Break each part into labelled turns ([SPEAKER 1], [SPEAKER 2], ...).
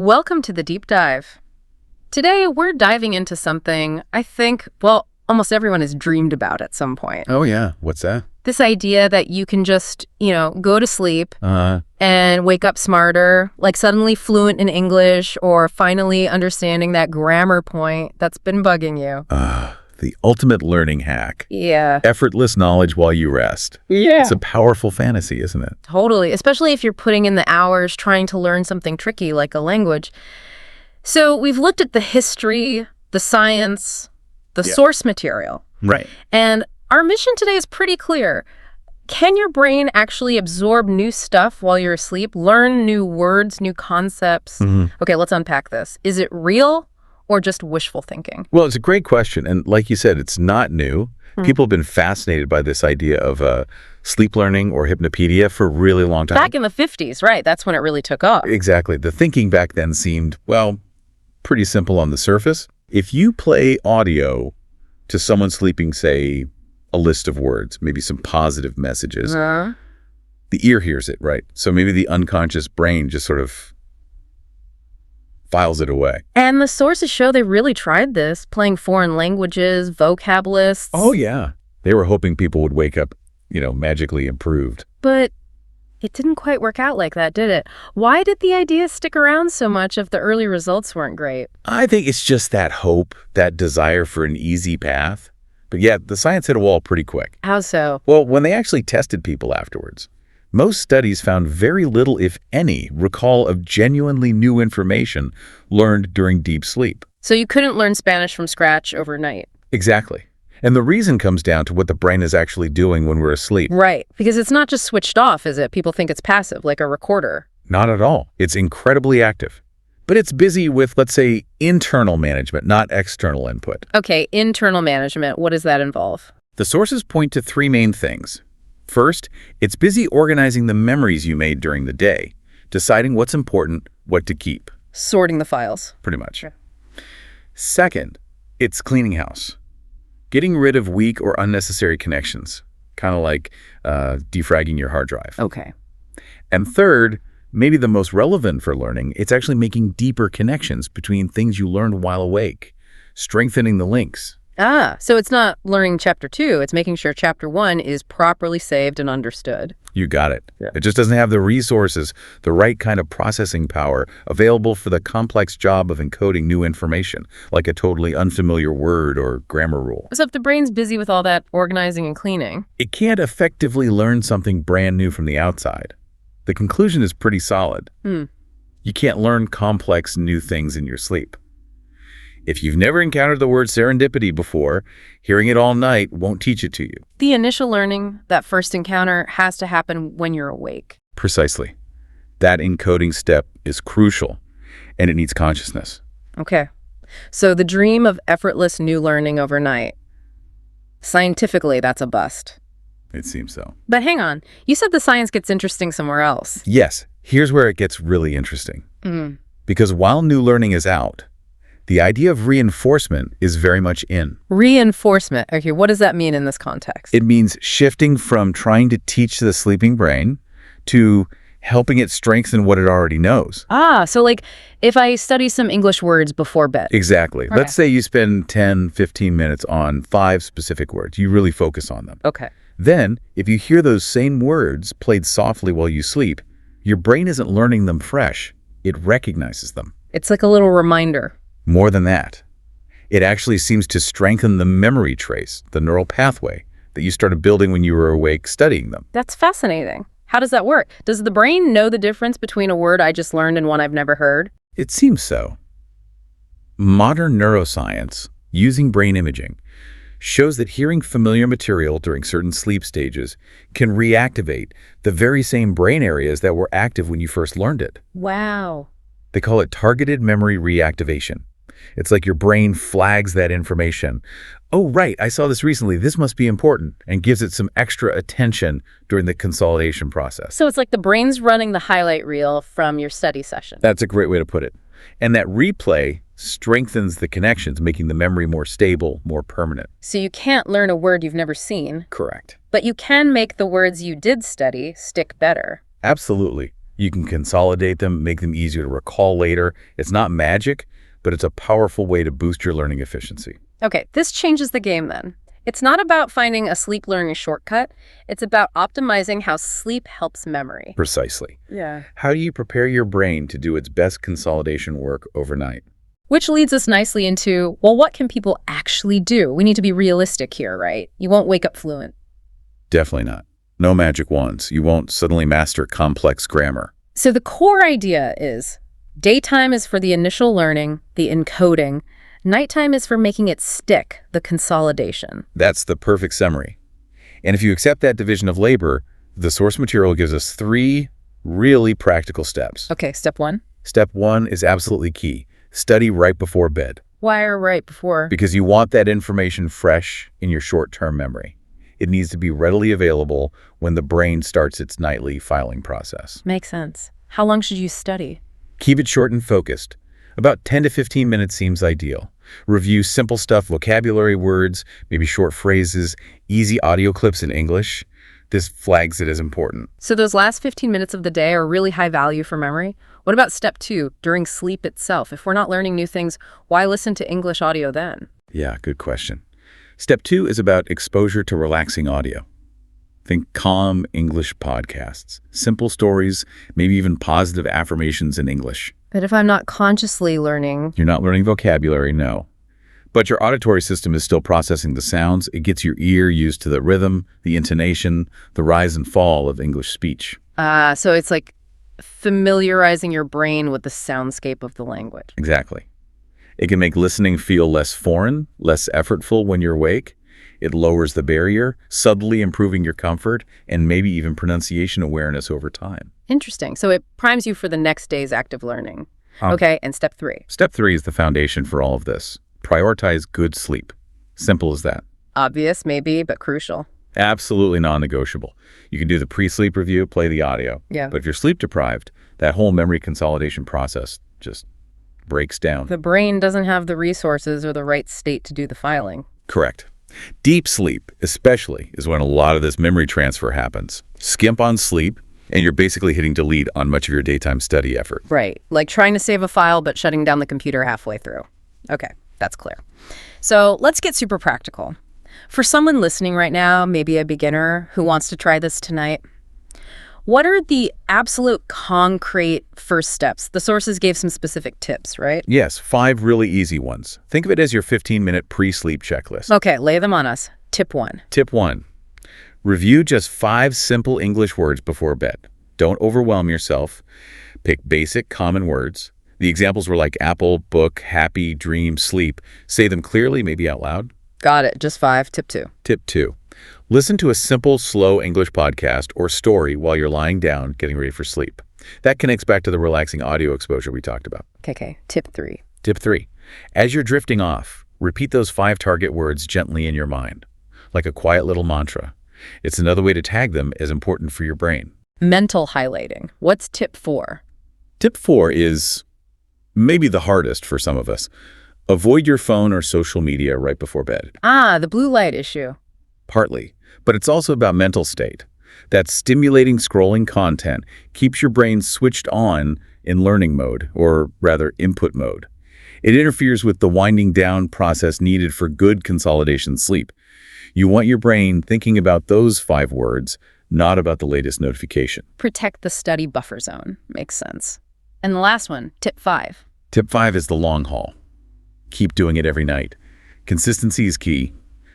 [SPEAKER 1] Welcome to the Deep Dive. Today, we're diving into something I think, well, almost everyone has dreamed about at some point.
[SPEAKER 2] Oh, yeah. What's that?
[SPEAKER 1] This idea that you can just, go to sleep and wake up smarter, like suddenly fluent in English or finally understanding that grammar point that's been bugging you.
[SPEAKER 2] The ultimate learning hack.
[SPEAKER 1] Yeah.
[SPEAKER 2] Effortless knowledge while you rest.
[SPEAKER 1] Yeah.
[SPEAKER 2] It's a powerful fantasy, isn't it?
[SPEAKER 1] Totally, especially if you're putting in the hours trying to learn something tricky like a language. So we've looked at the history, the science, the source material.
[SPEAKER 2] Right.
[SPEAKER 1] And our mission today is pretty clear. Can your brain actually absorb new stuff while you're asleep, learn new words, new concepts? Okay, let's unpack this. Is it real or just wishful thinking?
[SPEAKER 2] Well, it's a great question. And like you said, it's not new. People have been fascinated by this idea of sleep learning or hypnopedia for a really long time.
[SPEAKER 1] Back in the 50s, right? That's when it really took off.
[SPEAKER 2] Exactly. The thinking back then seemed, well, pretty simple on the surface. If you play audio to someone sleeping, say, a list of words, maybe some positive messages, the ear hears it, right? So maybe the unconscious brain just sort of files it away.
[SPEAKER 1] And the sources show they really tried this, playing foreign languages, vocab lists.
[SPEAKER 2] Oh, yeah. They were hoping people would wake up, magically improved.
[SPEAKER 1] But it didn't quite work out like that, did it? Why did the idea stick around so much if the early results weren't great?
[SPEAKER 2] I think it's just that hope, that desire for an easy path. But yeah, the science hit a wall pretty quick.
[SPEAKER 1] How so?
[SPEAKER 2] Well, when they actually tested people afterwards, most studies found very little, if any, recall of genuinely new information learned during deep sleep.
[SPEAKER 1] So you couldn't learn Spanish from scratch overnight?
[SPEAKER 2] Exactly. And the reason comes down to what the brain is actually doing when we're asleep.
[SPEAKER 1] Right, because it's not just switched off, is it? People think it's passive, like a recorder.
[SPEAKER 2] Not at all. It's incredibly active. But it's busy with, let's say, internal management, not external input.
[SPEAKER 1] Okay, internal management, what does that involve?
[SPEAKER 2] The sources point to three main things. First, it's busy organizing the memories you made during the day, deciding what's important, what to keep.
[SPEAKER 1] Sorting the files.
[SPEAKER 2] Pretty much.
[SPEAKER 1] Yeah.
[SPEAKER 2] Second, it's cleaning house. Getting rid of weak or unnecessary connections, kind of like defragging your hard drive.
[SPEAKER 1] Okay.
[SPEAKER 2] And third, maybe the most relevant for learning, it's actually making deeper connections between things you learned while awake, strengthening the links.
[SPEAKER 1] So it's not learning chapter 2, it's making sure chapter 1 is properly saved and understood.
[SPEAKER 2] You got it.
[SPEAKER 1] Yeah.
[SPEAKER 2] It just doesn't have the resources, the right kind of processing power available for the complex job of encoding new information, like a totally unfamiliar word or grammar rule.
[SPEAKER 1] So if the brain's busy with all that organizing and cleaning,
[SPEAKER 2] It can't effectively learn something brand new from the outside. The conclusion is pretty solid. You can't learn complex new things in your sleep. If you've never encountered the word serendipity before, hearing it all night won't teach it to you.
[SPEAKER 1] the initial learning, that first encounter, has to happen when you're awake.
[SPEAKER 2] Precisely. That encoding step is crucial, and it needs consciousness.
[SPEAKER 1] Okay. So the dream of effortless new learning overnight. Scientifically, that's a bust.
[SPEAKER 2] It seems so.
[SPEAKER 1] But hang on, you said the science gets interesting somewhere else.
[SPEAKER 2] Yes, here's where it gets really interesting. Because while new learning is out, the idea of reinforcement is very much in.
[SPEAKER 1] Reinforcement. Okay, what does that mean in this context?
[SPEAKER 2] It means shifting from trying to teach the sleeping brain to helping it strengthen what it already knows.
[SPEAKER 1] So like if I study some English words before bed.
[SPEAKER 2] Exactly.
[SPEAKER 1] Okay.
[SPEAKER 2] Let's say you spend 10, 15 minutes on 5 specific words. You really focus on them.
[SPEAKER 1] Okay.
[SPEAKER 2] Then, if you hear those same words played softly while you sleep, your brain isn't learning them fresh. It recognizes them.
[SPEAKER 1] It's like a little reminder.
[SPEAKER 2] More than that, it actually seems to strengthen the memory trace, the neural pathway that you started building when you were awake studying them.
[SPEAKER 1] That's fascinating. How does that work? Does the brain know the difference between a word I just learned and one I've never heard?
[SPEAKER 2] It seems so. Modern neuroscience, using brain imaging, shows that hearing familiar material during certain sleep stages can reactivate the very same brain areas that were active when you first learned it.
[SPEAKER 1] Wow.
[SPEAKER 2] They call it targeted memory reactivation. It's like your brain flags that information. Oh, right, I saw this recently. This must be important, and gives it some extra attention during the consolidation process.
[SPEAKER 1] So it's like the brain's running the highlight reel from your study session.
[SPEAKER 2] That's a great way to put it. And that replay strengthens the connections, making the memory more stable, more permanent.
[SPEAKER 1] So you can't learn a word you've never seen,
[SPEAKER 2] Correct.
[SPEAKER 1] but you can make the words you did study stick better.
[SPEAKER 2] Absolutely. You can consolidate them, make them easier to recall later. It's not magic, but it's a powerful way to boost your learning efficiency.
[SPEAKER 1] Okay, this changes the game then. It's not about finding a sleep learning shortcut. It's about optimizing how sleep helps memory.
[SPEAKER 2] Precisely.
[SPEAKER 1] Yeah.
[SPEAKER 2] How do you prepare your brain to do its best consolidation work overnight?
[SPEAKER 1] Which leads us nicely into, well, what can people actually do? We need to be realistic here, right? You won't wake up fluent.
[SPEAKER 2] Definitely not. No magic wands. You won't suddenly master complex grammar.
[SPEAKER 1] So the core idea is daytime is for the initial learning, the encoding. Nighttime is for making it stick, the consolidation.
[SPEAKER 2] That's the perfect summary. And if you accept that division of labor, the source material gives us 3 really practical steps.
[SPEAKER 1] Okay, step 1.
[SPEAKER 2] Step 1 is absolutely key. Study right before bed.
[SPEAKER 1] Why right before?
[SPEAKER 2] Because you want that information fresh in your short-term memory. It needs to be readily available when the brain starts its nightly filing process.
[SPEAKER 1] Makes sense. How long should you study?
[SPEAKER 2] Keep it short and focused. About 10 to 15 minutes seems ideal. Review simple stuff, vocabulary words, maybe short phrases, easy audio clips in English. This flags it as important.
[SPEAKER 1] So those last 15 minutes of the day are really high value for memory? What about step 2, during sleep itself? If we're not learning new things, why listen to English audio then?
[SPEAKER 2] Yeah, good question. Step 2 is about exposure to relaxing audio. Think calm English podcasts, simple stories, maybe even positive affirmations in English.
[SPEAKER 1] But if I'm not consciously learning...
[SPEAKER 2] You're not learning vocabulary, no. But your auditory system is still processing the sounds. It gets your ear used to the rhythm, the intonation, the rise and fall of English speech.
[SPEAKER 1] So it's like familiarizing your brain with the soundscape of the language.
[SPEAKER 2] Exactly. It can make listening feel less foreign, less effortful when you're awake. It lowers the barrier, subtly improving your comfort and maybe even pronunciation awareness over time.
[SPEAKER 1] Interesting. So it primes you for the next day's active learning. Okay, and step 3.
[SPEAKER 2] Step 3 is the foundation for all of this. Prioritize good sleep. Simple as that.
[SPEAKER 1] Obvious, maybe, but crucial.
[SPEAKER 2] Absolutely non-negotiable. You can do the pre-sleep review, play the audio.
[SPEAKER 1] Yeah.
[SPEAKER 2] But if you're sleep deprived, that whole memory consolidation process just breaks down.
[SPEAKER 1] The brain doesn't have the resources or the right state to do the filing.
[SPEAKER 2] Correct. Deep sleep, especially, is when a lot of this memory transfer happens. Skimp on sleep, and you're basically hitting delete on much of your daytime study effort.
[SPEAKER 1] Right. Like trying to save a file, but shutting down the computer halfway through. Okay, that's clear. So let's get super practical. For someone listening right now, maybe a beginner who wants to try this tonight, what are the absolute concrete first steps? The sources gave some specific tips, right?
[SPEAKER 2] Yes, 5 really easy ones. Think of it as your 15-minute pre-sleep checklist.
[SPEAKER 1] Okay, lay them on us. Tip 1.
[SPEAKER 2] Tip 1. Review just 5 simple English words before bed. Don't overwhelm yourself. Pick basic, common words. The examples were like apple, book, happy, dream, sleep. Say them clearly, maybe out loud.
[SPEAKER 1] Got it. Just 5. Tip 2.
[SPEAKER 2] Tip 2. Listen to a simple, slow English podcast or story while you're lying down, getting ready for sleep. That connects back to the relaxing audio exposure we talked about.
[SPEAKER 1] Okay. Tip 3.
[SPEAKER 2] Tip 3. As you're drifting off, repeat those 5 target words gently in your mind, like a quiet little mantra. It's another way to tag them as important for your brain.
[SPEAKER 1] Mental highlighting. What's tip 4?
[SPEAKER 2] Tip 4 is maybe the hardest for some of us. Avoid your phone or social media right before bed.
[SPEAKER 1] The blue light issue.
[SPEAKER 2] Partly, but it's also about mental state. That stimulating scrolling content keeps your brain switched on in learning mode, or rather input mode. It interferes with the winding down process needed for good consolidation sleep. You want your brain thinking about those 5 words, not about the latest notification.
[SPEAKER 1] Protect the study buffer zone. Makes sense. And the last one, tip 5.
[SPEAKER 2] Tip 5 is the long haul. Keep doing it every night. Consistency is key.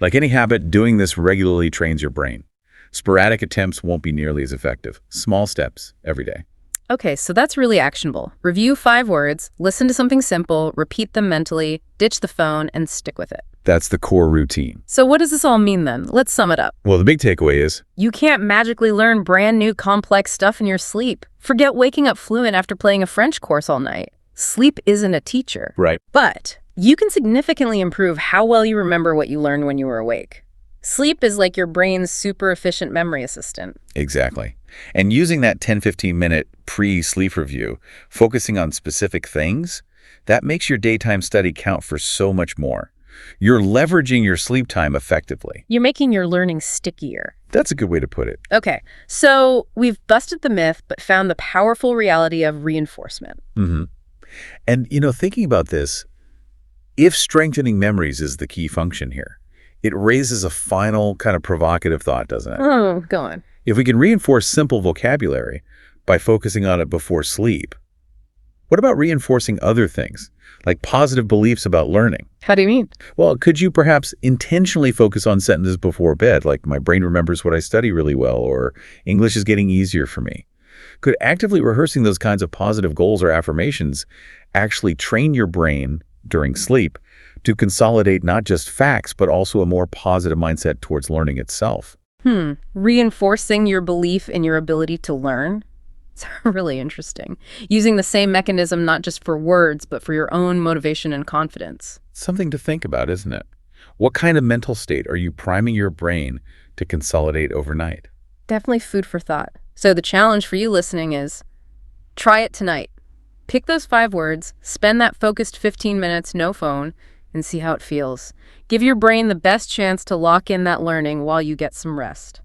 [SPEAKER 2] Like any habit, doing this regularly trains your brain. Sporadic attempts won't be nearly as effective. Small steps every day.
[SPEAKER 1] Okay, so that's really actionable. Review 5 words, listen to something simple, repeat them mentally, ditch the phone, and stick with it.
[SPEAKER 2] That's the core routine.
[SPEAKER 1] So what does this all mean then? Let's sum it up.
[SPEAKER 2] Well, the big takeaway is
[SPEAKER 1] you can't magically learn brand new complex stuff in your sleep. Forget waking up fluent after playing a French course all night. Sleep isn't a teacher.
[SPEAKER 2] right.
[SPEAKER 1] But you can significantly improve how well you remember what you learned when you were awake. Sleep is like your brain's super efficient memory assistant.
[SPEAKER 2] Exactly. And using that 10-15 minute pre-sleep review, focusing on specific things, that makes your daytime study count for so much more. You're leveraging your sleep time effectively.
[SPEAKER 1] You're making your learning stickier.
[SPEAKER 2] That's a good way to put it.
[SPEAKER 1] Okay, so we've busted the myth, but found the powerful reality of reinforcement.
[SPEAKER 2] Mm-hmm. And, thinking about this, if strengthening memories is the key function here, it raises a final kind of provocative thought, doesn't it?
[SPEAKER 1] Oh, go on.
[SPEAKER 2] If we can reinforce simple vocabulary by focusing on it before sleep, what about reinforcing other things, like positive beliefs about learning?
[SPEAKER 1] How do you mean?
[SPEAKER 2] Well, could you perhaps intentionally focus on sentences before bed, like my brain remembers what I study really well, or English is getting easier for me? Could actively rehearsing those kinds of positive goals or affirmations actually train your brain during sleep to consolidate not just facts, but also a more positive mindset towards learning itself?
[SPEAKER 1] Reinforcing your belief in your ability to learn? It's really interesting. Using the same mechanism not just for words, but for your own motivation and confidence.
[SPEAKER 2] Something to think about, isn't it? What kind of mental state are you priming your brain to consolidate overnight?
[SPEAKER 1] Definitely food for thought. So the challenge for you listening is, try it tonight. Pick those 5 words, spend that focused 15 minutes, no phone, and see how it feels. Give your brain the best chance to lock in that learning while you get some rest.